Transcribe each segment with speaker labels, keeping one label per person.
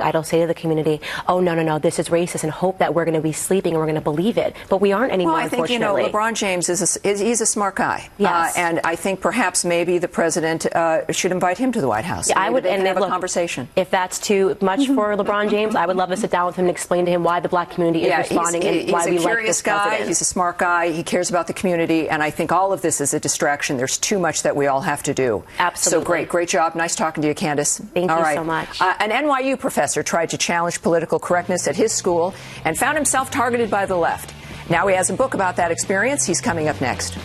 Speaker 1: idol, say to the community, oh, no, no, no, this is racist, and hope that we're going to be sleeping and we're going to believe it. But we aren't anymore,
Speaker 2: well, I think,
Speaker 1: unfortunately.
Speaker 2: LeBron James he's a smart guy.
Speaker 1: Yes.
Speaker 2: And I think perhaps maybe the president should invite him to the White House.
Speaker 1: Yeah, I would,
Speaker 2: and have a conversation.
Speaker 1: If that's too much for LeBron James, I would love to sit down with him and explain to him why the black community is responding and why we like this president.
Speaker 2: He's a curious guy. He's a smart guy. He cares about the community. And I think all of this is a distraction. There's too much that we all have to do.
Speaker 1: Absolutely.
Speaker 2: So great job. Nice talking to you, Candace.
Speaker 1: Thank you so much.
Speaker 2: An NYU professor tried to challenge political correctness at his school and found himself targeted by the left. Now he has a book about that experience. He's coming up next.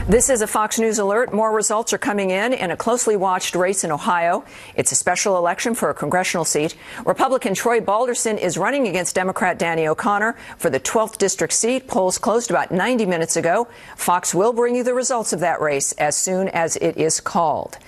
Speaker 2: This is a Fox News alert. More results are coming in a closely watched race in Ohio. It's a special election for a congressional seat. Republican Troy Balderson is running against Democrat Danny O'Connor for the 12th district seat. Polls closed about 90 minutes ago. Fox will bring you the results of that race as soon as it is called.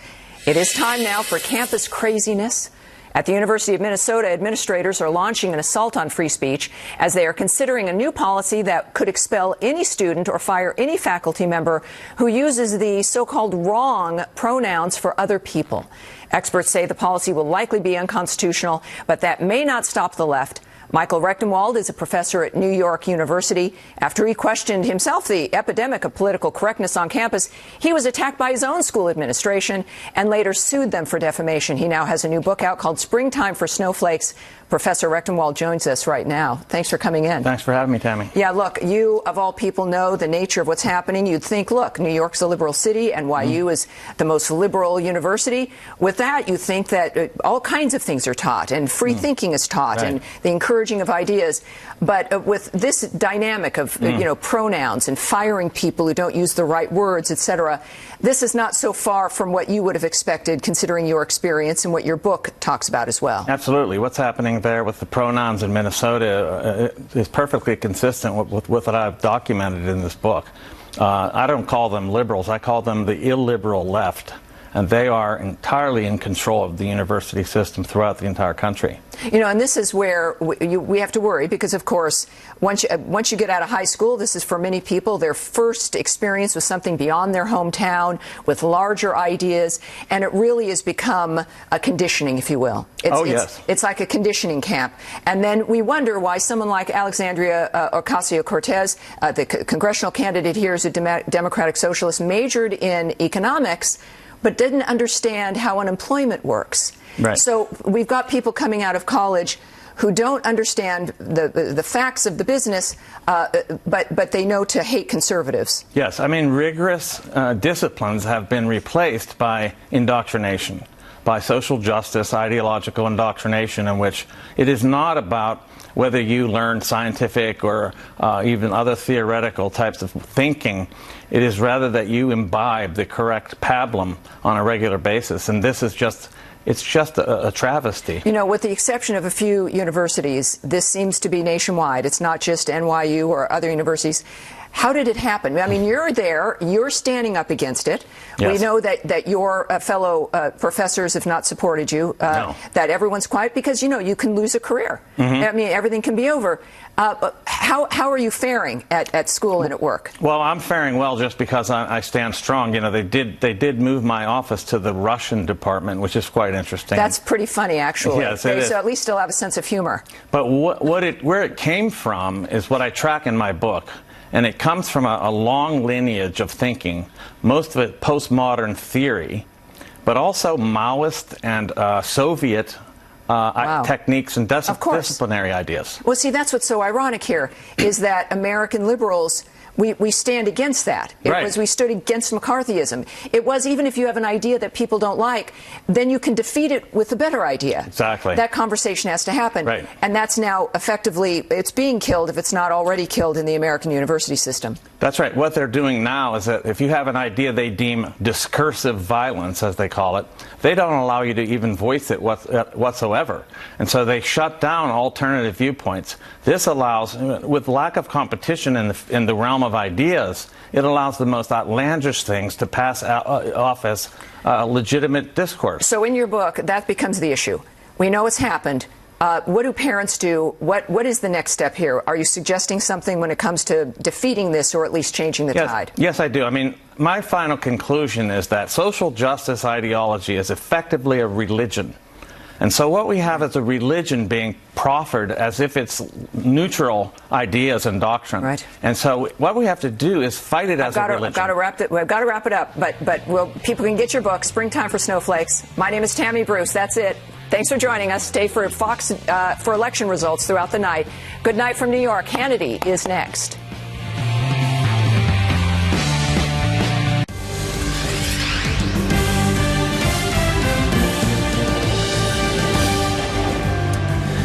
Speaker 2: It is time now for campus craziness. At the University of Minnesota, administrators are launching an assault on free speech as they are considering a new policy that could expel any student or fire any faculty member who uses the so-called wrong pronouns for other people. Experts say the policy will likely be unconstitutional, but that may not stop the left. Michael Rechtenwald is a professor at New York University. After he questioned himself the epidemic of political correctness on campus, he was attacked by his own school administration and later sued them for defamation. He now has a new book out called Springtime for Snowflakes. Professor Rechtenwald joins us right now. Thanks for coming in.
Speaker 3: Thanks for having me, Tammy.
Speaker 2: Yeah, look, you, of all people, know the nature of what's happening. You'd think, look, New York's a liberal city, NYU is the most liberal university. With that, you think that all kinds of things are taught, and free thinking is taught, and the encouraging of ideas. But with this dynamic of, pronouns and firing people who don't use the right words, etc., this is not so far from what you would have expected, considering your experience and what your book talks about as well.
Speaker 3: Absolutely. What's happening there with the pronouns in Minnesota is perfectly consistent with what I've documented in this book. I don't call them liberals. I call them the illiberal left. And they are entirely in control of the university system throughout the entire country.
Speaker 2: And this is where we have to worry because, of course, once you get out of high school, this is for many people their first experience with something beyond their hometown, with larger ideas, and it really has become a conditioning, if you will. It's like a conditioning camp. And then we wonder why someone like Alexandria Ocasio-Cortez, the congressional candidate here, is a Democratic Socialist, majored in economics, but didn't understand how unemployment works.
Speaker 3: Right.
Speaker 2: So we've got people coming out of college who don't understand the facts of the business, but they know to hate conservatives.
Speaker 3: Yes, I mean, rigorous disciplines have been replaced by indoctrination, by social justice, ideological indoctrination, in which it is not about whether you learn scientific or even other theoretical types of thinking. It is rather that you imbibe the correct pablum on a regular basis. And this is it's just a travesty.
Speaker 2: With the exception of a few universities, this seems to be nationwide. It's not just NYU or other universities. How did it happen? I mean, you're there, you're standing up against it.
Speaker 3: Yes.
Speaker 2: We know that your fellow professors have not supported you,
Speaker 3: No.
Speaker 2: that everyone's quiet because, you can lose a career. I mean, everything can be over. How are you faring at school and at work?
Speaker 3: Well, I'm faring well just because I stand strong. They did move my office to the Russian department, which is quite interesting.
Speaker 2: That's pretty funny, actually.
Speaker 3: Yes, it is.
Speaker 2: So at least still have a sense of humor.
Speaker 3: But where it came from is what I track in my book. And it comes from a long lineage of thinking, most of it postmodern theory, but also Maoist and Soviet techniques and disciplinary ideas.
Speaker 2: Well, see, that's what's so ironic here, is that American liberals, we stand against that. We stood against McCarthyism. It was, even if you have an idea that people don't like, then you can defeat it with a better idea.
Speaker 3: Exactly.
Speaker 2: That conversation has to happen.
Speaker 3: Right.
Speaker 2: And that's now effectively, it's being killed if it's not already killed in the American university system.
Speaker 3: That's right. What they're doing now is that if you have an idea they deem discursive violence, as they call it, they don't allow you to even voice it whatsoever. And so they shut down alternative viewpoints. This allows, with lack of competition in the realm of ideas, it allows the most outlandish things to pass off as legitimate discourse.
Speaker 2: So in your book, that becomes the issue. We know it's happened. What do parents do? What is the next step here? Are you suggesting something when it comes to defeating this, or at least changing the tide?
Speaker 3: Yes, I do. I mean, my final conclusion is that social justice ideology is effectively a religion. And so what we have is a religion being proffered as if it's neutral ideas and doctrine.
Speaker 2: Right.
Speaker 3: And so what we have to do is fight it as a religion.
Speaker 2: We've got to wrap it up. But people can get your book, Springtime for Snowflakes. My name is Tammy Bruce. That's it. Thanks for joining us. Stay for Fox for election results throughout the night. Good night from New York. Hannity is next.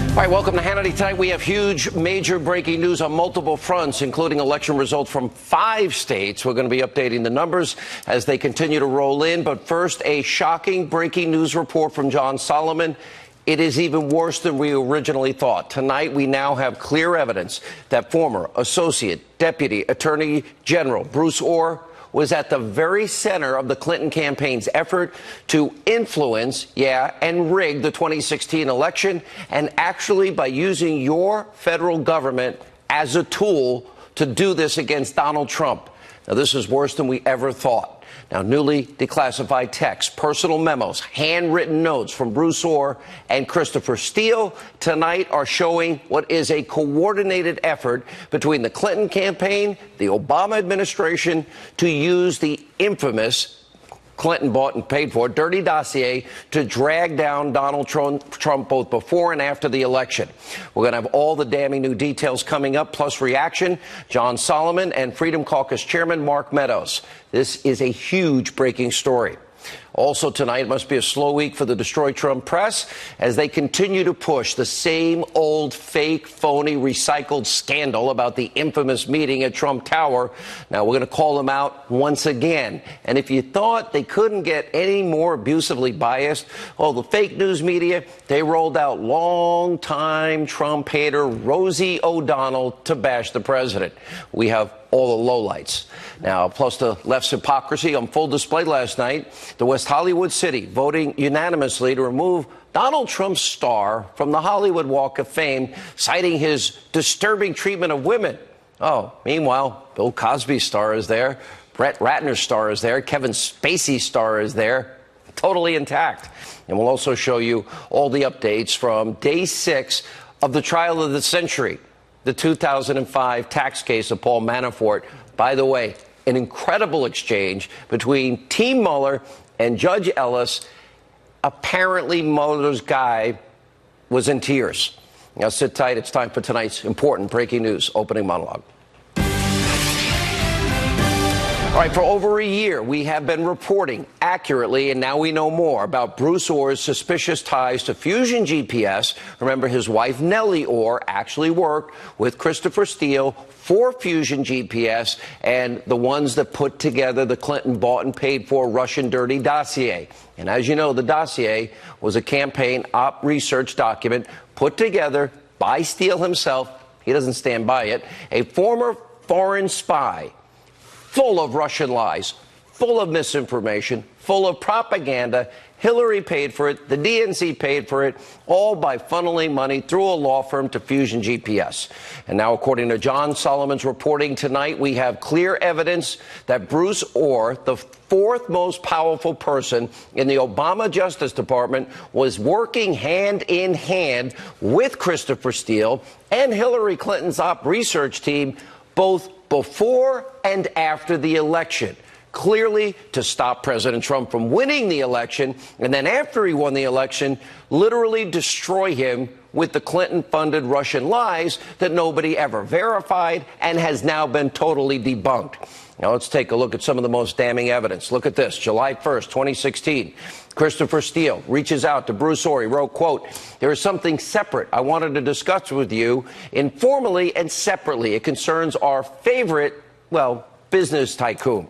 Speaker 4: All right, welcome to Hannity Tonight. We have huge, major breaking news on multiple fronts, including election results from 5 states. We're going to be updating the numbers as they continue to roll in. But first, a shocking breaking news report from John Solomon. It is even worse than we originally thought. Tonight, we now have clear evidence that former Associate Deputy Attorney General Bruce Ohr was at the very center of the Clinton campaign's effort to influence, and rig the 2016 election, and actually by using your federal government as a tool to do this against Donald Trump. Now, this is worse than we ever thought. Now, newly declassified texts, personal memos, handwritten notes from Bruce Ohr and Christopher Steele tonight are showing what is a coordinated effort between the Clinton campaign, the Obama administration, to use the infamous Clinton bought and paid for dirty dossier to drag down Donald Trump both before and after the election. We're going to have all the damning new details coming up, plus reaction. John Solomon and Freedom Caucus Chairman Mark Meadows. This is a huge breaking story. Also tonight, it must be a slow week for the Destroy Trump press as they continue to push the same old fake, phony, recycled scandal about the infamous meeting at Trump Tower. Now, we're going to call them out once again. And if you thought they couldn't get any more abusively biased, well, the fake news media, they rolled out longtime Trump hater Rosie O'Donnell to bash the president. We have all the lowlights. Now, plus the left's hypocrisy on full display last night, the West Hollywood City voting unanimously to remove Donald Trump's star from the Hollywood Walk of Fame, citing his disturbing treatment of women. Oh, meanwhile, Bill Cosby's star is there, Brett Ratner's star is there, Kevin Spacey's star is there, totally intact. And we'll also show you all the updates from day 6 of the trial of the century, the 2005 tax case of Paul Manafort. By the way, an incredible exchange between Team Mueller and Judge Ellis. Apparently, Mueller's guy was in tears. Now, sit tight. It's time for tonight's important breaking news opening monologue. All right, for over a year, we have been reporting accurately, and now we know more about Bruce Ohr's suspicious ties to Fusion GPS. Remember, his wife, Nellie Ohr, actually worked with Christopher Steele for Fusion GPS and the ones that put together the Clinton bought and paid for Russian dirty dossier. And as you know, the dossier was a campaign op research document put together by Steele himself. He doesn't stand by it. A former foreign spy, full of Russian lies, full of misinformation, full of propaganda. Hillary paid for it. The DNC paid for it, all by funneling money through a law firm to Fusion GPS. And now, according to John Solomon's reporting tonight, we have clear evidence that Bruce Ohr, the fourth most powerful person in the Obama Justice Department, was working hand in hand with Christopher Steele and Hillary Clinton's op research team, both before and after the election. Clearly to stop President Trump from winning the election, and then after he won the election, literally destroy him with the Clinton-funded Russian lies that nobody ever verified and has now been totally debunked. Now let's take a look at some of the most damning evidence. Look at this. July 1st, 2016. Christopher Steele reaches out to Bruce Ohr. He wrote, quote, "There is something separate I wanted to discuss with you informally and separately. It concerns our favorite, well, business tycoon."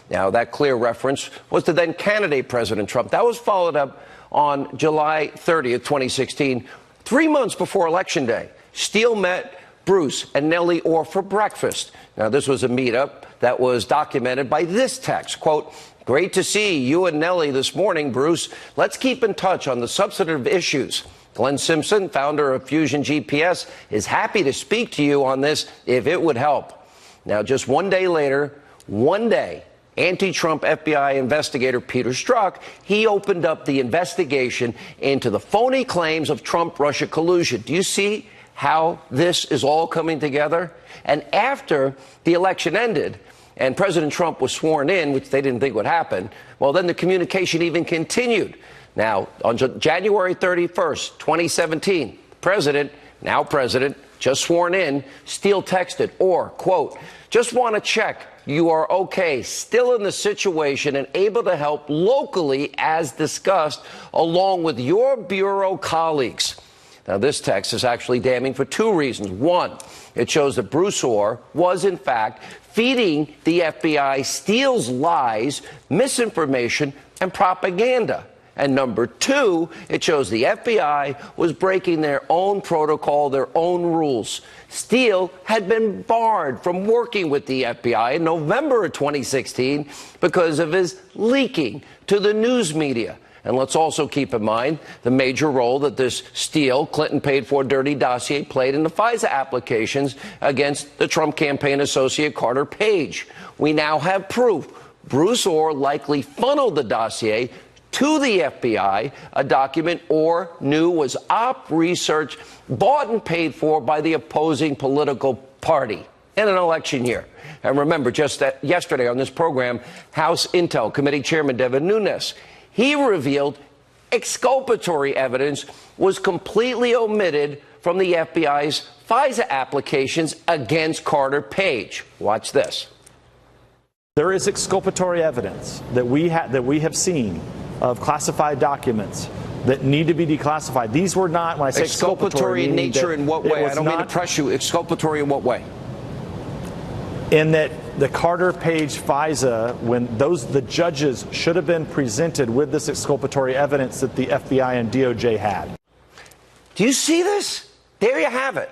Speaker 4: Now, that clear reference was to then candidate President Trump. That was followed up on July 30th, 2016, 3 months before Election Day. Steele met Bruce and Nellie Ohr for breakfast. Now, this was a meetup that was documented by this text, quote, "Great to see you and Nellie this morning, Bruce. Let's keep in touch on the substantive issues. Glenn Simpson, founder of Fusion GPS, is happy to speak to you on this if it would help." Now, just 1 day later, anti-Trump FBI investigator Peter Strzok, he opened up the investigation into the phony claims of Trump-Russia collusion. Do you see how this is all coming together? And after the election ended and President Trump was sworn in, which they didn't think would happen, well, then the communication even continued. Now, on January 31st, 2017, now president, just sworn in, Steele texted, or, quote, "Just want to check you are okay, still in the situation and able to help locally as discussed, along with your bureau colleagues." Now, this text is actually damning for two reasons. One, it shows that Bruce Ohr was, in fact, feeding the FBI Steele's lies, misinformation, and propaganda. And number two, it shows the FBI was breaking their own protocol, their own rules. Steele had been barred from working with the FBI in November of 2016 because of his leaking to the news media. And let's also keep in mind the major role that this Steele, Clinton-paid-for dirty dossier played in the FISA applications against the Trump campaign associate Carter Page. We now have proof Bruce Ohr likely funneled the dossier to the FBI, a document Ohr knew was op research bought and paid for by the opposing political party in an election year. And remember, just yesterday on this program, House Intel Committee Chairman Devin Nunes, he revealed exculpatory evidence was completely omitted from the FBI's FISA applications against Carter Page. Watch this.
Speaker 5: There is exculpatory evidence that we have seen of classified documents that need to be declassified. These were not, when I say
Speaker 4: exculpatory in nature, in what way? I don't mean to press you. Exculpatory in what way?
Speaker 5: In that the Carter Page FISA, when the judges should have been presented with this exculpatory evidence that the FBI and DOJ had.
Speaker 4: Do you see this? There you have it.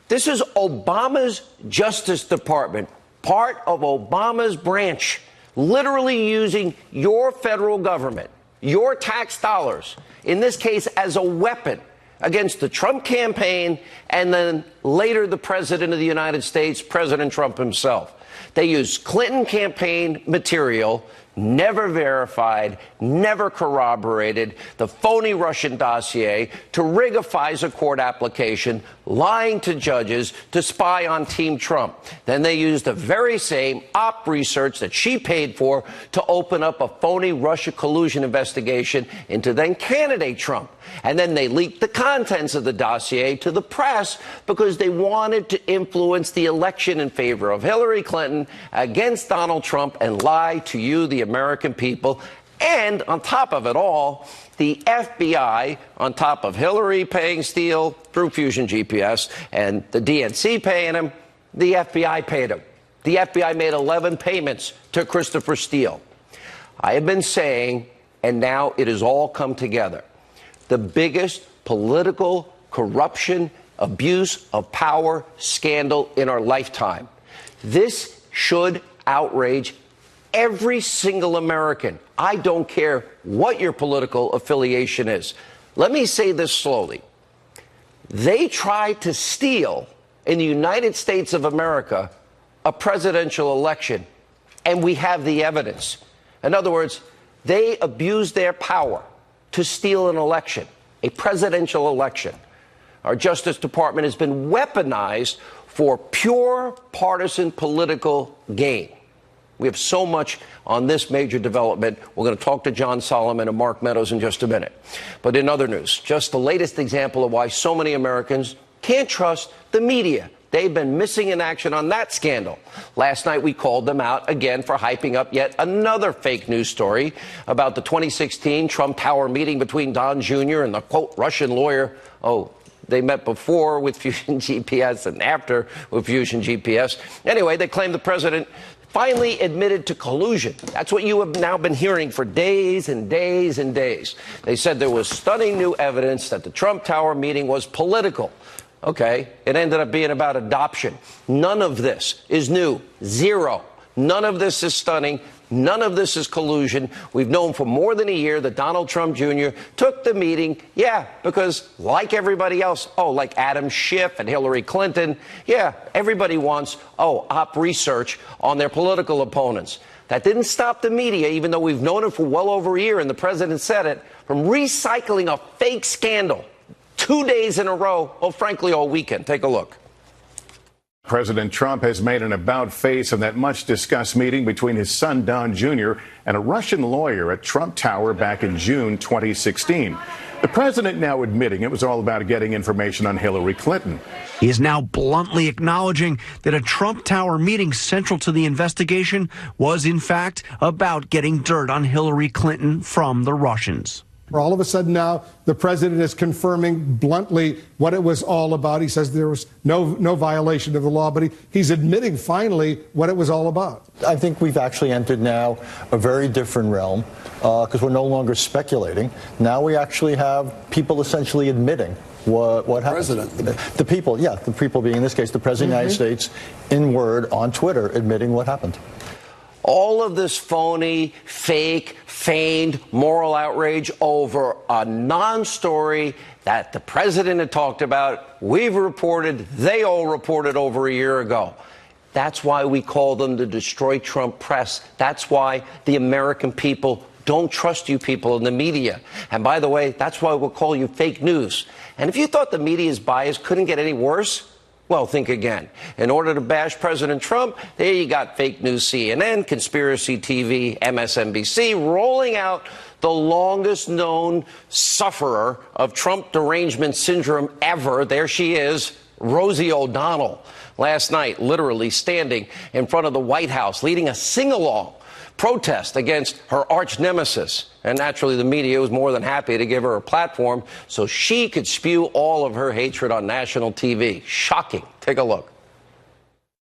Speaker 4: This is Obama's Justice Department, part of Obama's branch, literally using your federal government, your tax dollars, in this case as a weapon against the Trump campaign and then later the President of the United States, President Trump himself. They used Clinton campaign material, never verified, never corroborated, the phony Russian dossier to rig a FISA court application, lying to judges to spy on Team Trump. Then they used the very same op research that she paid for to open up a phony Russia collusion investigation into then candidate Trump. And then they leaked the contents of the dossier to the press because they wanted to influence the election in favor of Hillary Clinton against Donald Trump and lie to you, the American people. And on top of it all, the FBI, on top of Hillary paying Steele through Fusion GPS and the DNC paying him, the FBI paid him. The FBI made 11 payments to Christopher Steele. I have been saying, and now it has all come together, the biggest political corruption, abuse of power scandal in our lifetime. This should outrage every single American. I don't care what your political affiliation is. Let me say this slowly. They tried to steal in the United States of America a presidential election, and we have the evidence. In other words, they abused their power to steal an election, a presidential election. Our Justice Department has been weaponized for pure partisan political gain. We have so much on this major development. We're going to talk to John Solomon and Mark Meadows in just a minute. But in other news, just the latest example of why so many Americans can't trust the media. They've been missing in action on that scandal. Last night, we called them out again for hyping up yet another fake news story about the 2016 Trump Tower meeting between Don Jr. and the, quote, Russian lawyer. Oh, they met before with Fusion GPS and after with Fusion GPS. Anyway, they claimed the president finally admitted to collusion. That's what you have now been hearing for days and days and days. They said there was stunning new evidence that the Trump Tower meeting was political. Okay, it ended up being about adoption. None of this is new. Zero. None of this is stunning. None of this is collusion. We've known for more than a year that Donald Trump Jr. took the meeting, because like everybody else, like Adam Schiff and Hillary Clinton, everybody wants, op research on their political opponents. That didn't stop the media, even though we've known it for well over a year and the president said it, from recycling a fake scandal 2 days in a row, frankly, all weekend. Take a look.
Speaker 6: President Trump has made an about-face of that much-discussed meeting between his son, Don Jr., and a Russian lawyer at Trump Tower back in June 2016. The president now admitting it was all about getting information on Hillary Clinton.
Speaker 7: He is now bluntly acknowledging that a Trump Tower meeting central to the investigation was, in fact, about getting dirt on Hillary Clinton from the Russians.
Speaker 8: All of a sudden now, the president is confirming bluntly what it was all about. He says there was no violation of the law, but he's admitting finally what it was all about.
Speaker 9: I think we've actually entered now a very different realm because we're no longer speculating. Now we actually have people essentially admitting what happened. The people, the people being in this case the president of the United States in word on Twitter admitting what happened.
Speaker 4: All of this phony, fake, feigned moral outrage over a non-story that the president had talked about, we've reported, they all reported over a year ago. That's why we call them the Destroy Trump press. That's why the American people don't trust you people in the media. And by the way, that's why we'll call you fake news. And if you thought the media's bias couldn't get any worse, well, think again. In order to bash President Trump, there you got fake news CNN, conspiracy TV, MSNBC, rolling out the longest known sufferer of Trump derangement syndrome ever. There she is, Rosie O'Donnell. Last night, literally standing in front of the White House, leading a sing-along protest against her arch nemesis. And naturally, the media was more than happy to give her a platform so she could spew all of her hatred on national TV. Shocking. Take a look.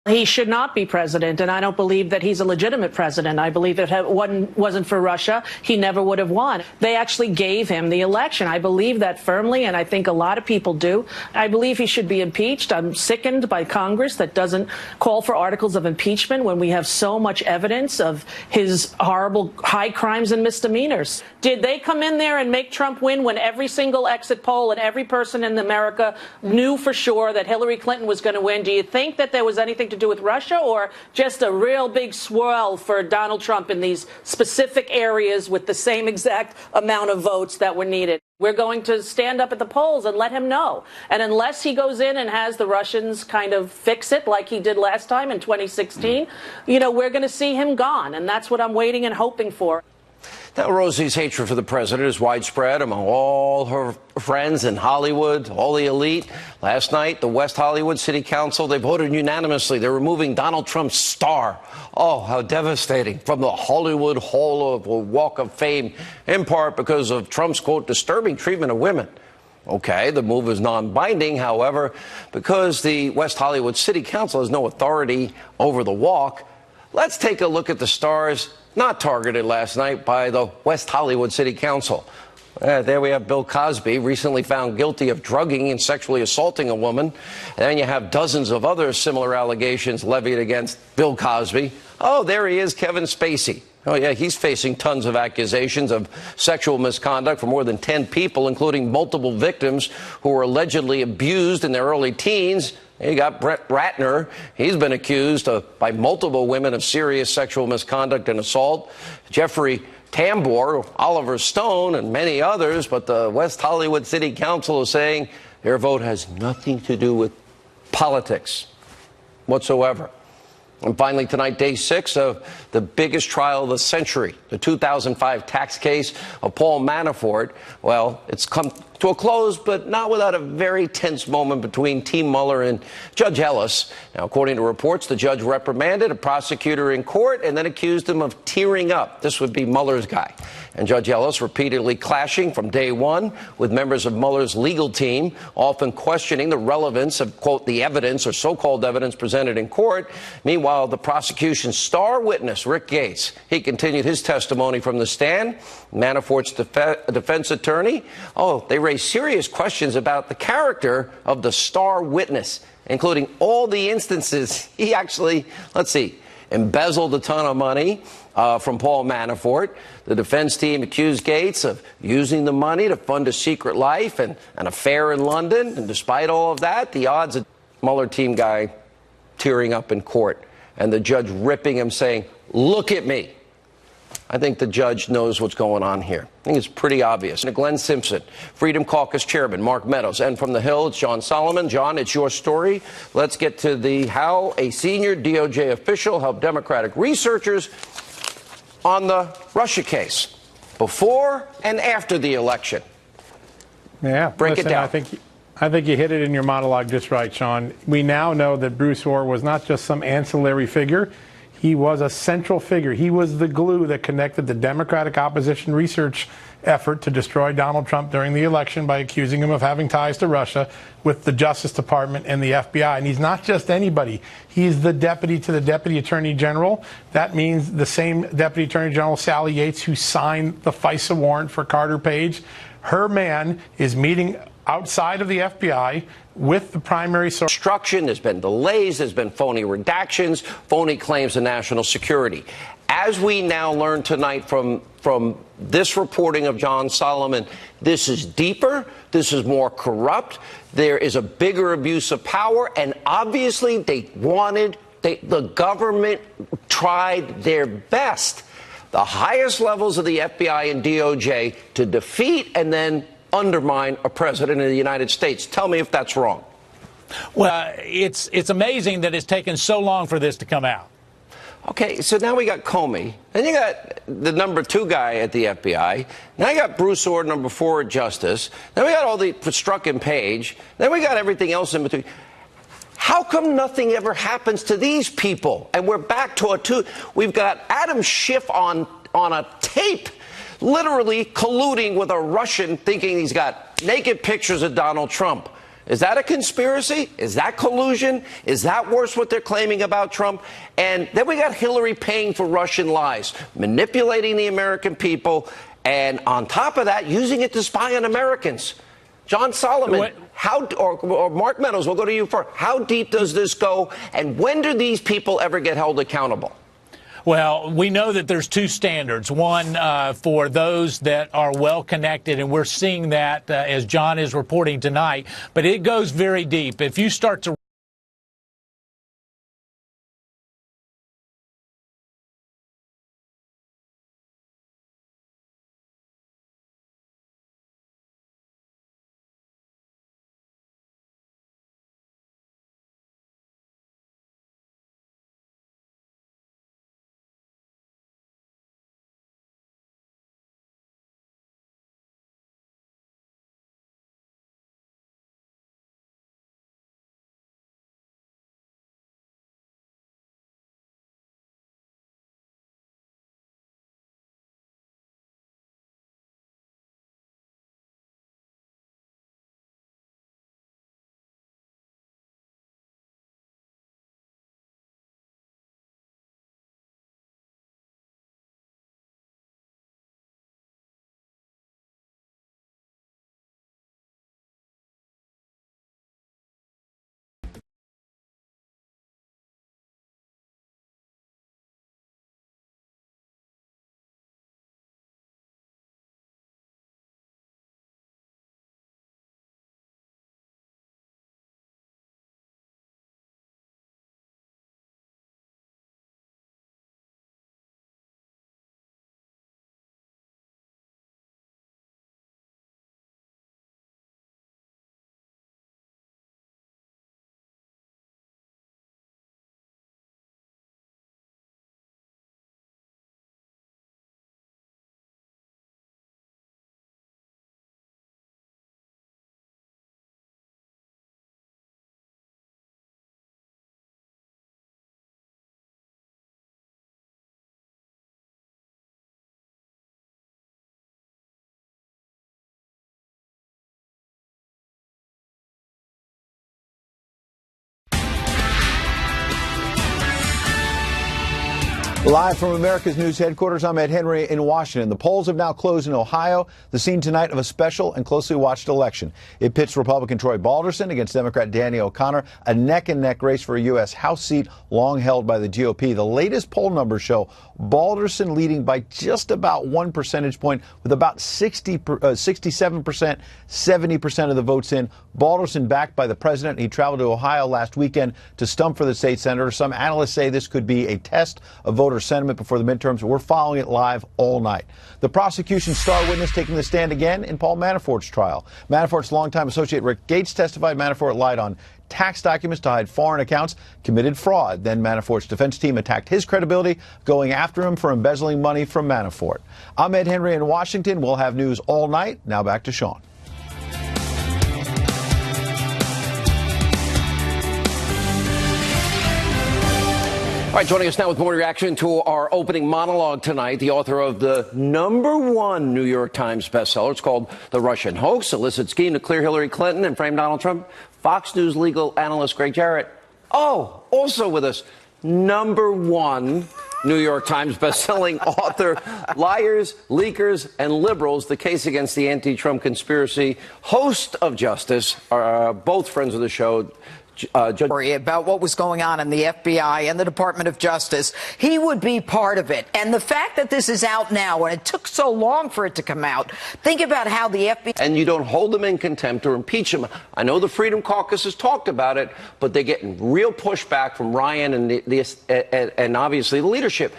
Speaker 10: He should not be president, and I don't believe that he's a legitimate president. I believe if it wasn't for Russia, he never would have won. They actually gave him the election. I believe that firmly, and I think a lot of people do. I believe he should be impeached. I'm sickened by Congress that doesn't call for articles of impeachment when we have so much evidence of his horrible high crimes and misdemeanors. Did they come in there and make Trump win when every single exit poll and every person in America knew for sure that Hillary Clinton was going to win? Do you think that there was anything to do with Russia, or just a real big swirl for Donald Trump in these specific areas with the same exact amount of votes that were needed? We're going to stand up at the polls and let him know. And unless he goes in and has the Russians kind of fix it like he did last time in 2016, we're going to see him gone. And that's what I'm waiting and hoping for.
Speaker 4: Now, Rosie's hatred for the president is widespread among all her friends in Hollywood, all the elite. Last night, the West Hollywood City Council, they voted unanimously. They're removing Donald Trump's star. Oh, how devastating. From the Hollywood Hall of Walk of Fame, in part because of Trump's, quote, disturbing treatment of women. Okay, the move is non-binding. However, because the West Hollywood City Council has no authority over the walk, let's take a look at the stars not targeted last night by the West Hollywood City Council. There we have Bill Cosby, recently found guilty of drugging and sexually assaulting a woman. And then you have dozens of other similar allegations levied against Bill Cosby. Oh, there he is, Kevin Spacey. Oh, yeah, he's facing tons of accusations of sexual misconduct from more than 10 people, including multiple victims who were allegedly abused in their early teens. You got Brett Ratner. He's been accused by multiple women of serious sexual misconduct and assault. Jeffrey Tambor, Oliver Stone, and many others. But the West Hollywood City Council is saying their vote has nothing to do with politics whatsoever. And finally tonight, day 6 of the biggest trial of the century, the 2005 tax case of Paul Manafort. Well, it's come to a close, but not without a very tense moment between Team Mueller and Judge Ellis. Now, according to reports, the judge reprimanded a prosecutor in court and then accused him of tearing up. This would be Mueller's guy. And Judge Ellis repeatedly clashing from day one with members of Mueller's legal team, often questioning the relevance of, quote, the evidence or so-called evidence presented in court. Meanwhile, the prosecution's star witness, Rick Gates, he continued his testimony from the stand. Manafort's defense attorney, they raised serious questions about the character of the star witness, including all the instances he actually, embezzled a ton of money from Paul Manafort. The defense team accused Gates of using the money to fund a secret life and an affair in London. And despite all of that, the odds of Mueller team guy tearing up in court and the judge ripping him, saying, "Look at me." I think the judge knows what's going on here. I think it's pretty obvious. And Glenn Simpson, Freedom Caucus Chairman Mark Meadows, and from the Hill, it's John Solomon. John, it's your story. Let's get to how a senior DOJ official helped Democratic researchers on the Russia case, before and after the election.
Speaker 11: Yeah,
Speaker 4: break it down.
Speaker 11: I think you hit it in your monologue just right, Sean. We now know that Bruce Ohr was not just some ancillary figure. He was a central figure. He was the glue that connected the Democratic opposition research effort to destroy Donald Trump during the election by accusing him of having ties to Russia with the Justice Department and the FBI. And he's not just anybody. He's the deputy to the Deputy Attorney General. That means the same Deputy Attorney General, Sally Yates, who signed the FISA warrant for Carter Page. Her man is meeting outside of the FBI with the primary source.
Speaker 4: There's been delays, there's been phony redactions, phony claims of national security. As we now learn tonight from this reporting of John Solomon, this is deeper, this is more corrupt, there is a bigger abuse of power, and obviously the government tried their best, the highest levels of the FBI and DOJ, to defeat and then undermine a president of the United States. Tell me if that's wrong.
Speaker 12: Well, it's amazing that it's taken so long for this to come out.
Speaker 4: Okay, so now we got Comey, then you got the number 2 guy at the FBI, now you got Bruce Ohr, number 4 at Justice, then we got all the Strzok and Page, then we got everything else in between. How come nothing ever happens to these people? And we're back to we've got Adam Schiff on a tape, literally colluding with a Russian, thinking he's got naked pictures of Donald Trump. Is that a conspiracy? Is that collusion? Is that worse what they're claiming about Trump? And then we got Hillary paying for Russian lies, manipulating the American people, and on top of that, using it to spy on Americans. John Solomon, or Mark Meadows, we'll go to you first. How deep does this go, and when do these people ever get held accountable?
Speaker 12: Well, we know that there's 2 standards. One for those that are well connected, and we're seeing that as John is reporting tonight. But it goes very deep. If you start to
Speaker 13: Live from America's News headquarters, I'm Ed Henry in Washington. The polls have now closed in Ohio, the scene tonight of a special and closely watched election. It pits Republican Troy Balderson against Democrat Danny O'Connor, a neck-and-neck race for a U.S. House seat long held by the GOP. The latest poll numbers show Balderson leading by just about 1 percentage point, with about 67%, 70% of the votes in. Balderson backed by the president. He traveled to Ohio last weekend to stump for the state senator. Some analysts say this could be a test of voter sentiment before the midterms. We're following it live all night. The prosecution's star witness taking the stand again in Paul Manafort's trial. Manafort's longtime associate Rick Gates testified Manafort lied on tax documents to hide foreign accounts, committed fraud. Then Manafort's defense team attacked his credibility, going after him for embezzling money from Manafort. I'm Ed Henry in Washington. We'll have news all night. Now back to Sean.
Speaker 4: All right, joining us now with more reaction to our opening monologue tonight, the author of the #1 New York Times bestseller. It's called The Russian Hoax, Illicit Scheme to Clear Hillary Clinton and Frame Donald Trump. Fox News legal analyst Greg Jarrett. Oh, also with us, #1 New York Times bestselling author, Liars, Leakers, and Liberals, The Case Against the Anti-Trump Conspiracy, host of Justice, both friends of the show,
Speaker 14: about what was going on in the FBI and the Department of Justice. He would be part of it. And the fact that this is out now, and it took so long for it to come out, think about how the FBI...
Speaker 4: And you don't hold them in contempt or impeach them. I know the Freedom Caucus has talked about it, but they're getting real pushback from Ryan and obviously the leadership.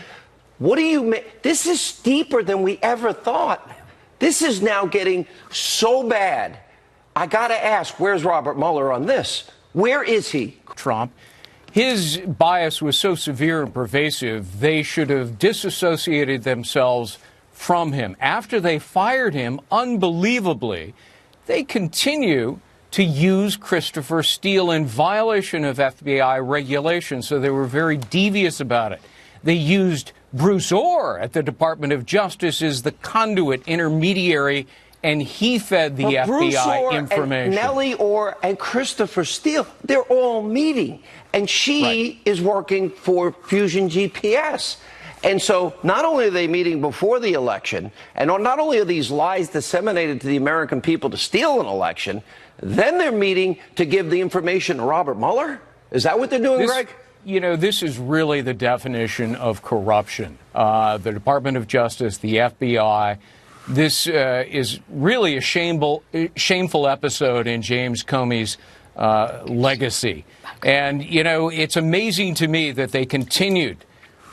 Speaker 4: What do you make? This is deeper than we ever thought. This is now getting so bad. I got to ask, where's Robert Mueller on this? Where is he?
Speaker 15: Trump. His bias was so severe and pervasive, they should have disassociated themselves from him. After they fired him, unbelievably, they continue to use Christopher Steele in violation of FBI regulations, so they were very devious about it. They used Bruce Orr at the Department of Justice as the conduit intermediary, and he fed the FBI
Speaker 4: Bruce Orr
Speaker 15: information.
Speaker 4: And Nellie Orr and Christopher Steele, they're all meeting. And she is working for Fusion GPS. And so not only are they meeting before the election, and not only are these lies disseminated to the American people to steal an election, then they're meeting to give the information to Robert Mueller? Is that what they're doing, Greg?
Speaker 15: You know, this is really the definition of corruption. The Department of Justice, the FBI. This is really a shameful episode in James Comey's legacy. And, you know, it's amazing to me that they continued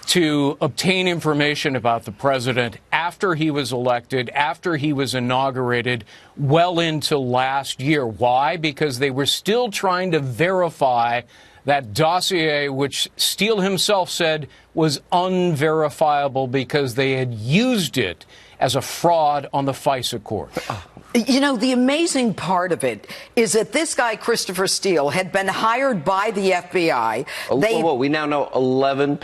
Speaker 15: to obtain information about the president after he was elected, after he was inaugurated, well into last year. Why? Because they were still trying to verify that dossier, which Steele himself said was unverifiable because they had used it as a fraud on the FISA court.
Speaker 14: You know, the amazing part of it is that this guy, Christopher Steele, had been hired by the FBI.
Speaker 4: We now know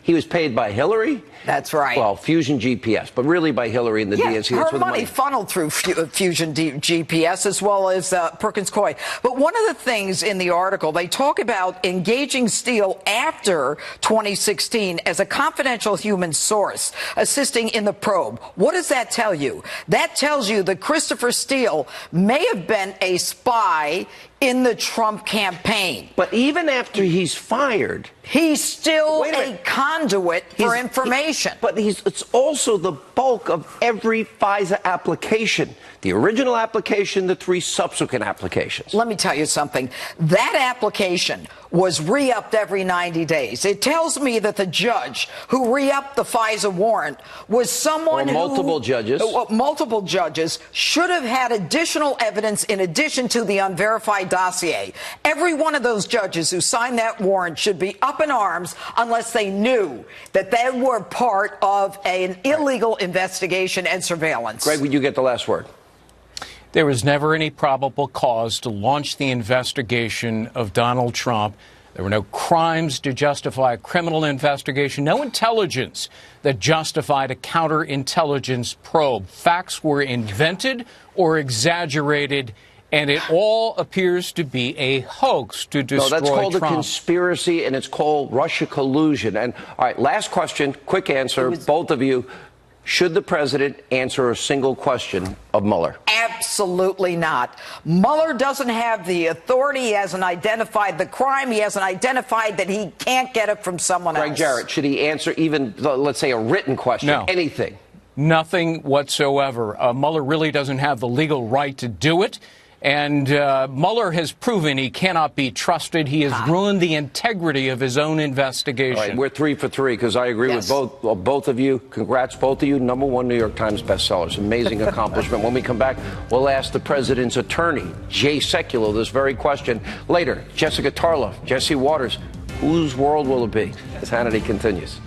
Speaker 4: he was paid by Hillary?
Speaker 14: That's right.
Speaker 4: Well, Fusion GPS, but really by Hillary and the DNC.
Speaker 14: Her money funneled through Fusion GPS as well as Perkins Coie. But one of the things in the article, they talk about engaging Steele after 2016 as a confidential human source, assisting in the probe. What does that tell you? That tells you that Christopher Steele may have been a spy in the Trump campaign.
Speaker 4: But even after he's fired,
Speaker 14: he's still a conduit for information.
Speaker 4: It's also the bulk of every FISA application. The original application, the 3 subsequent applications.
Speaker 14: Let me tell you something. That application was re-upped every 90 days. It tells me that the judge who re-upped the FISA warrant was someone
Speaker 4: multiple judges
Speaker 14: should have had additional evidence in addition to the unverified dossier. Every one of those judges who signed that warrant should be up in arms unless they knew that they were part of an illegal investigation and surveillance.
Speaker 4: Greg, would you get the last word?
Speaker 15: There was never any probable cause to launch the investigation of Donald Trump. There were no crimes to justify a criminal investigation, no intelligence that justified a counterintelligence probe. Facts were invented or exaggerated, And it all appears to be a hoax to destroy
Speaker 4: Trump. No, that's called
Speaker 15: Trump.
Speaker 4: a conspiracy, and it's called Russia collusion. And all right, last question, quick answer, both of you. Should the president answer a single question of Mueller?
Speaker 14: Absolutely not. Mueller doesn't have the authority. He hasn't identified the crime. He hasn't identified that he can't get it from someone else.
Speaker 4: Greg Jarrett, should he answer even, let's say, a written question?
Speaker 15: No.
Speaker 4: Anything?
Speaker 15: Nothing whatsoever. Mueller really doesn't have the legal right to do it. And Mueller has proven he cannot be trusted. He has ruined the integrity of his own investigation.
Speaker 4: All right, we're 3 for 3 because I agree with both of you. Congrats, both of you. #1 New York Times bestsellers. Amazing accomplishment. When we come back, we'll ask the president's attorney, Jay Sekulow, this very question. Later, Jessica Tarlov, Jesse Waters. Whose world will it be? As Hannity continues.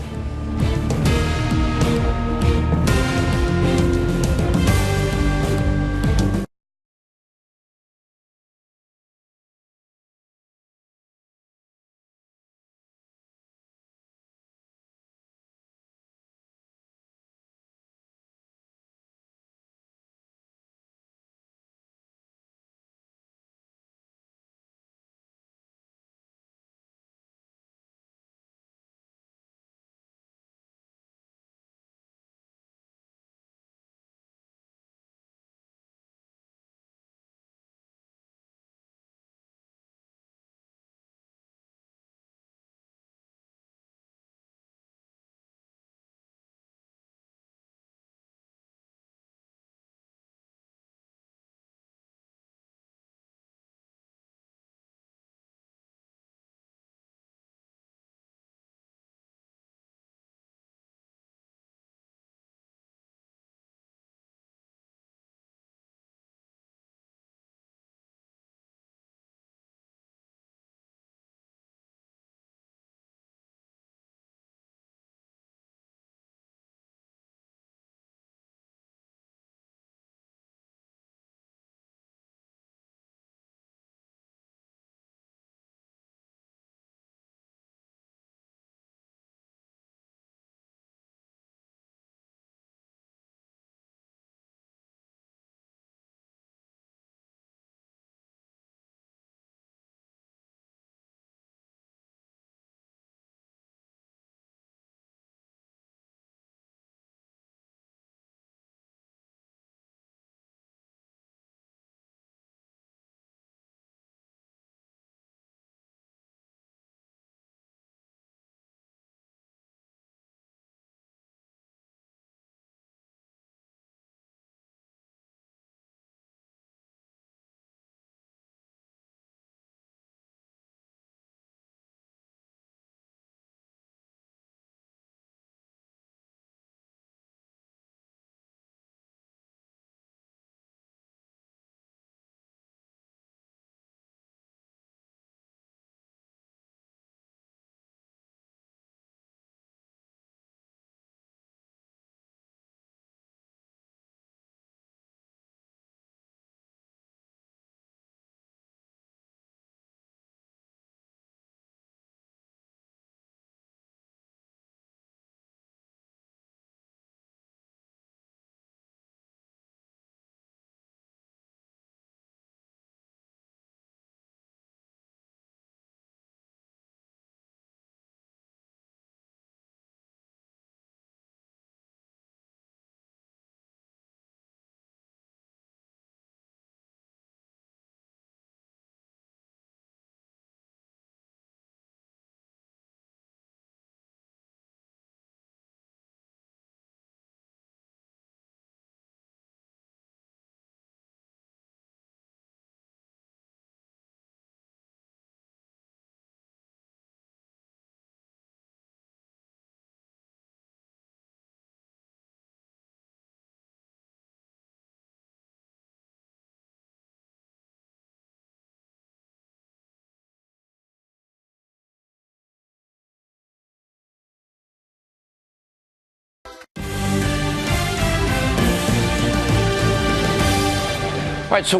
Speaker 4: All right, so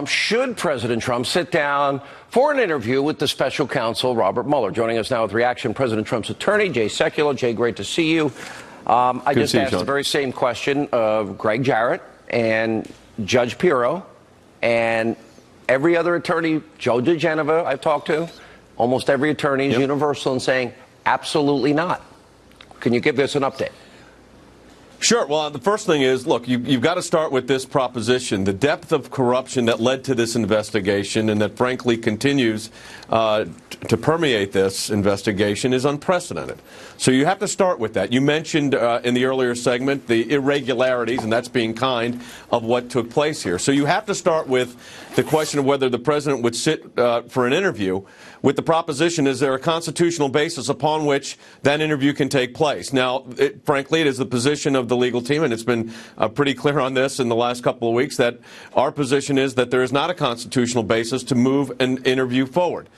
Speaker 4: should President Trump sit down for an interview with the special counsel, Robert Mueller? Joining us now with reaction, President Trump's attorney, Jay Sekulow. Jay, great to see you. I just asked the very same question of Greg Jarrett and Judge Pirro And every other attorney, Joe DeGeneva, I've talked to, almost every attorney is universal in saying, absolutely not. Can you give us an update?
Speaker 16: Sure. Well, the first thing is, look, you've got to start with this proposition. The depth of corruption that led to this investigation and that, frankly, continues to permeate this investigation is unprecedented. So you have to start with that. You mentioned in the earlier segment the irregularities, and that's being kind, of what took place here. So you have to start with the question of whether the president would sit for an interview with the proposition, is there a constitutional basis upon which that interview can take place? Now, frankly, it is the position of the legal team, and it's been pretty clear on this in the last couple of weeks, that our position is that there is not a constitutional basis to move an interview forward.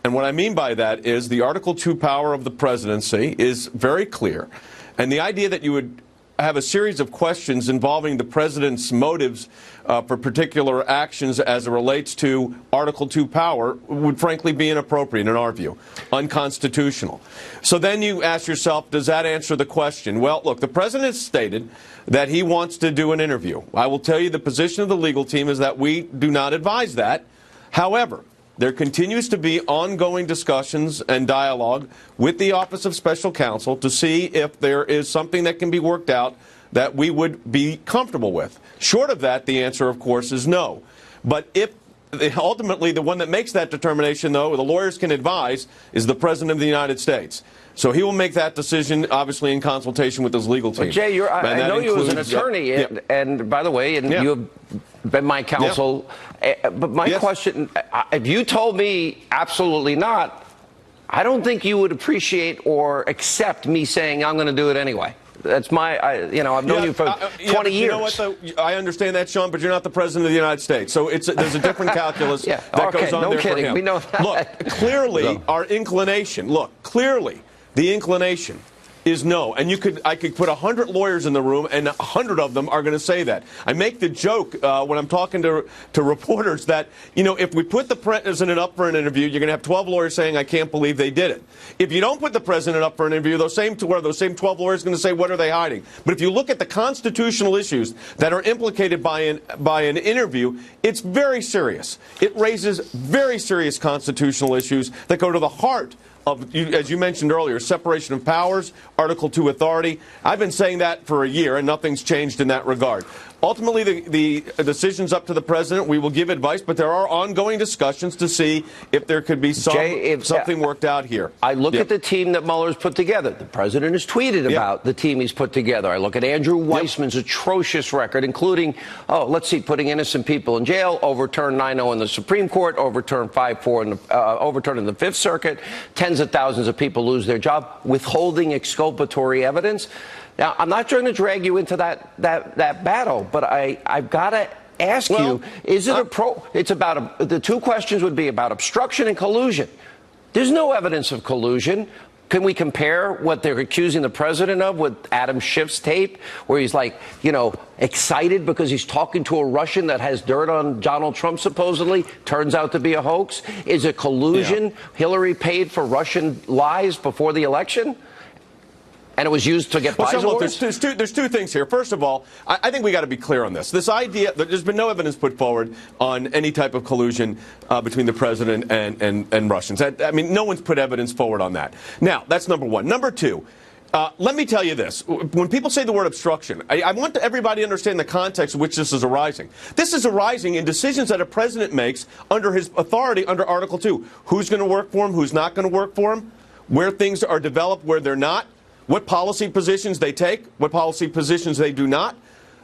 Speaker 16: And what I mean by that is the Article 2 power of the presidency is very clear. And the idea that you would have a series of questions involving the president's motives for particular actions as it relates to Article 2 power would frankly be inappropriate in our view, unconstitutional. So then you ask yourself, does that answer the question? Well, look, the president has stated that he wants to do an interview. I will tell you the position of the legal team is that we do not advise that. However, there continues to be ongoing discussions and dialogue with the Office of Special Counsel to see if there is something that can be worked out that we would be comfortable with. Short of that, the answer, of course, is no. But if ultimately the one that makes that determination, though, the lawyers can advise, is the President of the United States. So he will make that decision, obviously, in consultation with his legal team.
Speaker 4: But Jay, I know you as an attorney, and by the way, you have been my counsel. But my question, if you told me absolutely not, I don't think you would appreciate or accept me saying I'm going to do it anyway. That's my, I've known you for 20 years.
Speaker 16: You know what, though? I understand that, Sean, but you're not the President of the United States. So there's a different calculus that goes on there for him.
Speaker 4: We know that.
Speaker 16: Look, clearly, our inclination, the inclination is no. And I could put 100 lawyers in the room, and 100 of them are going to say that. I make the joke when I'm talking to reporters that, if we put the president up for an interview, you're going to have 12 lawyers saying, I can't believe they did it. If you don't put the president up for an interview, those same 12 lawyers are going to say, what are they hiding? But if you look at the constitutional issues that are implicated by an interview, it's very serious. It raises very serious constitutional issues that go to the heart of, as you mentioned earlier, separation of powers, Article 2 authority. I've been saying that for a year, and nothing's changed in that regard. Ultimately, the decision's up to the president. We will give advice, but there are ongoing discussions to see if there could be something worked out here.
Speaker 4: I look at the team that Mueller's put together. The president has tweeted about the team he's put together. I look at Andrew Weissman's atrocious record, including, putting innocent people in jail, overturned 9-0 in the Supreme Court, overturned 5-4 overturned in the Fifth Circuit, tens of thousands of people lose their job, withholding exculpatory evidence. Now, I'm not trying to drag you into that battle, but I've got to ask you, is it the two questions would be about obstruction and collusion. There's no evidence of collusion. Can we compare what they're accusing the president of with Adam Schiff's tape, where he's excited because he's talking to a Russian that has dirt on Donald Trump, supposedly, turns out to be a hoax? Is it collusion? Yeah. Hillary paid for Russian lies before the election? And it was used to get FISA warrants?
Speaker 16: There's two things here. First of all, I think we got to be clear on this. This idea that there's been no evidence put forward on any type of collusion between the president and Russians. No one's put evidence forward on that. Now, that's number one. Number two, let me tell you this. When people say the word obstruction, I want everybody to understand the context in which this is arising. This is arising in decisions that a president makes under his authority under Article 2. Who's going to work for him? Who's not going to work for him? Where things are developed, where they're not. What policy positions they take, what policy positions they do not.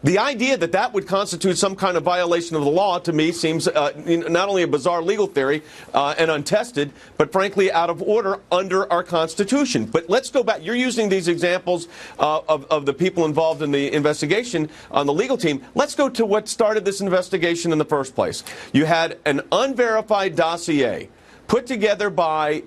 Speaker 16: The idea that that would constitute some kind of violation of the law, to me, seems not only a bizarre legal theory and untested, but frankly out of order under our Constitution. But let's go back. You're using these examples of the people involved in the investigation on the legal team. Let's go to what started this investigation in the first place. You had an unverified dossier put together by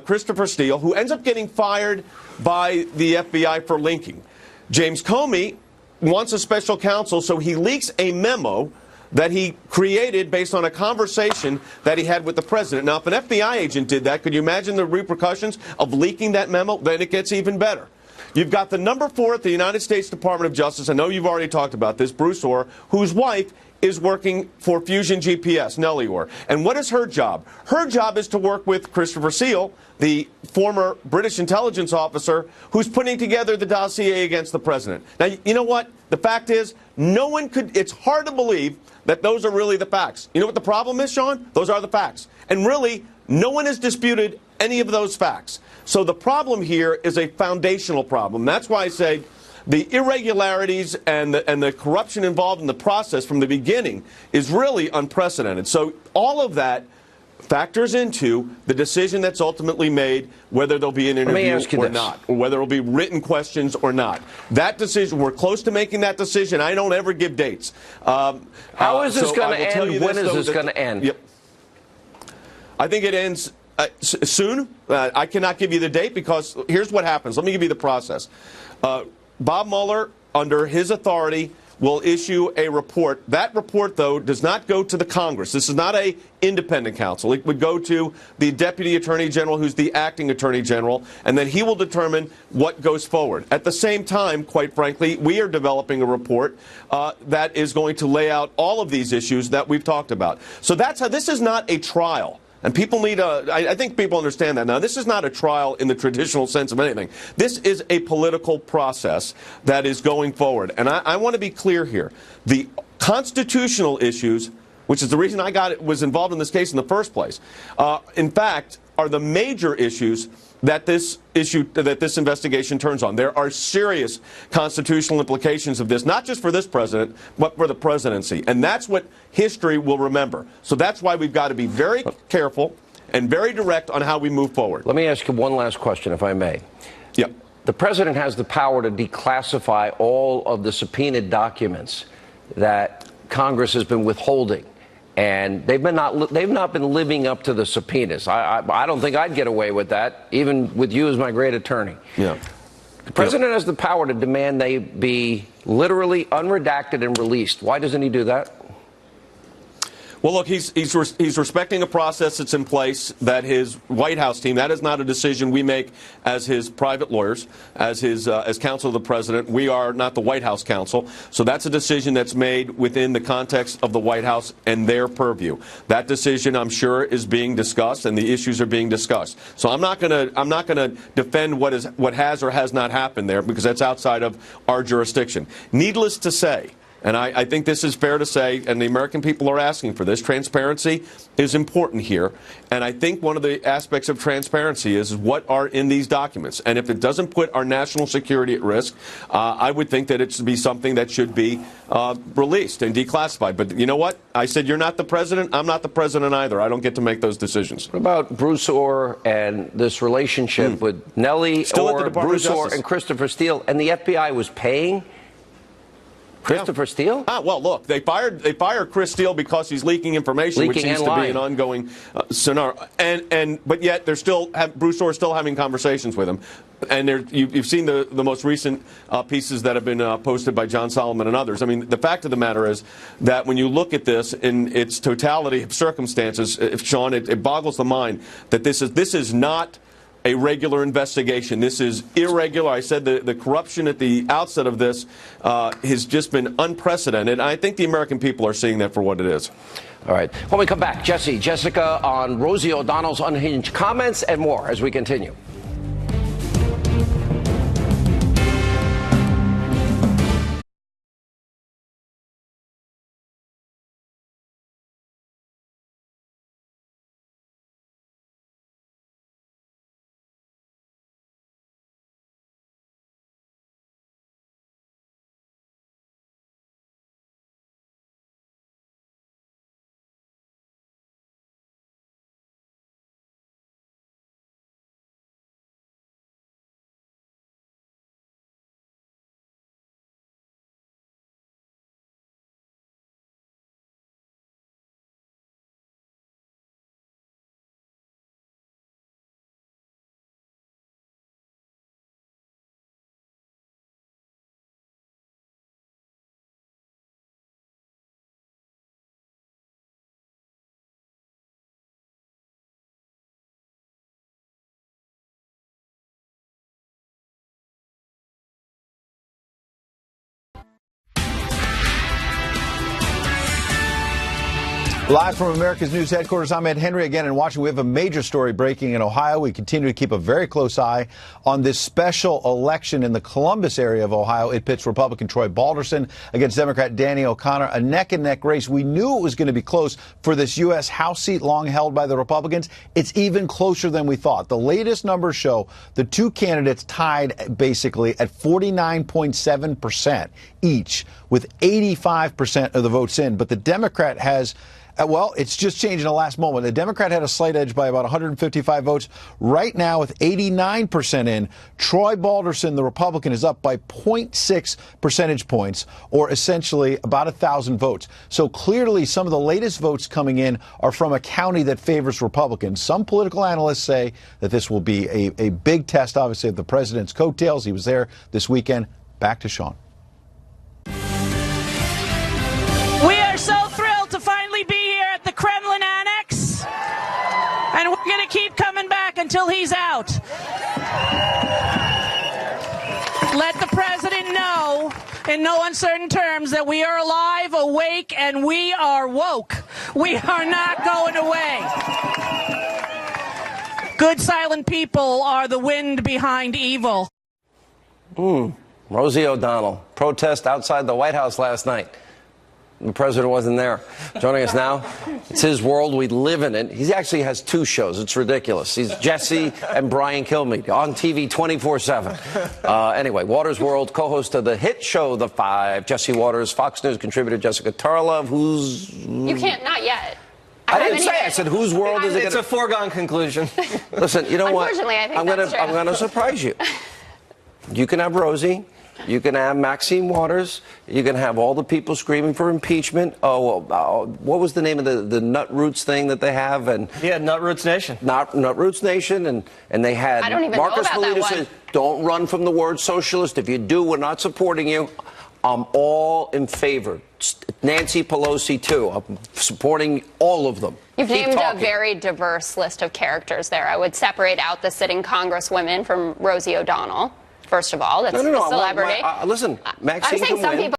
Speaker 16: Christopher Steele, who ends up getting fired by the FBI for linking. James Comey wants a special counsel, so he leaks a memo that he created based on a conversation that he had with the president. Now, if an FBI agent did that, could you imagine the repercussions of leaking that memo? Then it gets even better. You've got the number 4 at the United States Department of Justice. I know you've already talked about this, Bruce Ohr, whose wife is working for Fusion GPS, Nellie Orr. And what is her job? Her job is to work with Christopher Steele, the former British intelligence officer who's putting together the dossier against the president. Now, you know what? The fact is, no one could, it's hard to believe that those are really the facts. You know what the problem is, Sean? Those are the facts. And really, no one has disputed any of those facts. So the problem here is a foundational problem. That's why I say the irregularities and the corruption involved in the process from the beginning is really unprecedented. So all of that factors into the decision that's ultimately made, whether there'll be an interview or not, or whether there'll be written questions or not. That decision, we're close to making that decision. I don't ever give dates.
Speaker 4: How is this going to end? When is this going to end?
Speaker 16: Yep. I think it ends soon. I cannot give you the date because here's what happens. Let me give you the process. Bob Mueller, under his authority, will issue a report. That report, though, does not go to the Congress. This is not an independent counsel. It would go to the Deputy Attorney General, who's the acting Attorney General, and then he will determine what goes forward. At the same time, quite frankly, we are developing a report that is going to lay out all of these issues that we've talked about. So that's how this is not a trial. And people need I think people understand that now. This is not a trial in the traditional sense of anything. This is a political process that is going forward. And I want to be clear here. The constitutional issues, which is the reason I was involved in this case in the first place, in fact, are the major issues that this investigation turns on. There are serious constitutional implications of this, not just for this president, but for the presidency. And that's what history will remember. So that's why we've got to be very careful and very direct on how we move forward.
Speaker 4: Let me ask you one last question, if I may.
Speaker 16: Yep.
Speaker 4: The president has the power to declassify all of the subpoenaed documents that Congress has been withholding. And they've not been living up to the subpoenas. I don't think I'd get away with that, even with you as my great attorney.
Speaker 16: Yeah.
Speaker 4: The president has the power to demand they be literally unredacted and released. Why doesn't he do that?
Speaker 16: Well, look, he's respecting a process that's in place that his White House team, that is not a decision we make as his private lawyers, as counsel of the president. We are not the White House counsel. So that's a decision that's made within the context of the White House and their purview. That decision, I'm sure, is being discussed and the issues are being discussed. So I'm not going to defend what has or has not happened there because that's outside of our jurisdiction. Needless to say, and I think this is fair to say, and the American people are asking for this, transparency is important here. And I think one of the aspects of transparency is what are in these documents. And if it doesn't put our national security at risk, I would think that it should be something that should be released and declassified. But you know what? I said you're not the president. I'm not the president either. I don't get to make those decisions.
Speaker 4: What about Bruce Orr and this relationship with Nellie Orr, Bruce Orr, and Christopher Steele? And the FBI was paying Christopher Steele?
Speaker 16: Well, look, they fired Chris Steele because he's leaking information, which seems to be an ongoing scenario. But yet Bruce Orr is still having conversations with him. And you've seen the most recent pieces that have been posted by John Solomon and others. I mean, the fact of the matter is that when you look at this in its totality of circumstances, Sean, it boggles the mind that this is not a regular investigation. This is irregular. I said the corruption at the outset of this has just been unprecedented. I think the American people are seeing that for what it is.
Speaker 4: All right. When we come back, Jessica on Rosie O'Donnell's unhinged comments and more as we continue.
Speaker 13: Live from America's News headquarters, I'm Ed Henry again in Washington. We have a major story breaking in Ohio. We continue to keep a very close eye on this special election in the Columbus area of Ohio. It pits Republican Troy Balderson against Democrat Danny O'Connor, a neck-and-neck race. We knew it was going to be close for this U.S. House seat long held by the Republicans. It's even closer than we thought. The latest numbers show the two candidates tied basically at 49.7% each, with 85% of the votes in. But the Democrat has... well, it's just changed in the last moment. The Democrat had a slight edge by about 155 votes. Right now, with 89% in, Troy Balderson, the Republican, is up by 0.6 percentage points, or essentially about 1,000 votes. So clearly, some of the latest votes coming in are from a county that favors Republicans. Some political analysts say that this will be a big test, obviously, of the president's coattails. He was there this weekend. Back to Sean.
Speaker 10: We are so thrilled to finally be here at the Kremlin Annex, and we're going to keep coming back until he's out. Let the president know in no uncertain terms that we are alive, awake, and we are woke. We are not going away. Good silent people are the wind behind evil.
Speaker 4: Rosie O'Donnell, protest outside the White House last night. The president wasn't there. Joining us now, it's his world. We live in it. He actually has two shows. It's ridiculous. He's Jesse and Brian Kilmeade on TV 24/7. Anyway, Waters World, co-host of the hit show The Five. Jesse Waters, Fox News contributor Jessica Tarlov, who's...
Speaker 17: You can't, not yet.
Speaker 4: I didn't say. I said, whose world is it?
Speaker 18: It's a foregone conclusion.
Speaker 4: Listen, you know what?
Speaker 17: Unfortunately, I think that's true.
Speaker 4: I'm going to surprise you. You can have Rosie. You can have Maxine Waters. You can have all the people screaming for impeachment. What was the name of the Nut Roots thing that they have? And
Speaker 18: Nut Roots Nation.
Speaker 4: Nut Roots Nation, and they had
Speaker 17: I don't even
Speaker 4: Marcus
Speaker 17: know about that
Speaker 4: Politis
Speaker 17: one.
Speaker 4: says, "Don't run from the word socialist. If you do, we're not supporting you." I'm all in favor. Nancy Pelosi too. I'm supporting all of them.
Speaker 17: You've
Speaker 4: Keep
Speaker 17: named
Speaker 4: talking.
Speaker 17: a very diverse list of characters there. I would separate out the sitting congresswomen from Rosie O'Donnell. First of all, that's a celebrity.
Speaker 4: Listen, Maxine
Speaker 17: I'm saying
Speaker 4: can
Speaker 17: some
Speaker 4: win.
Speaker 17: people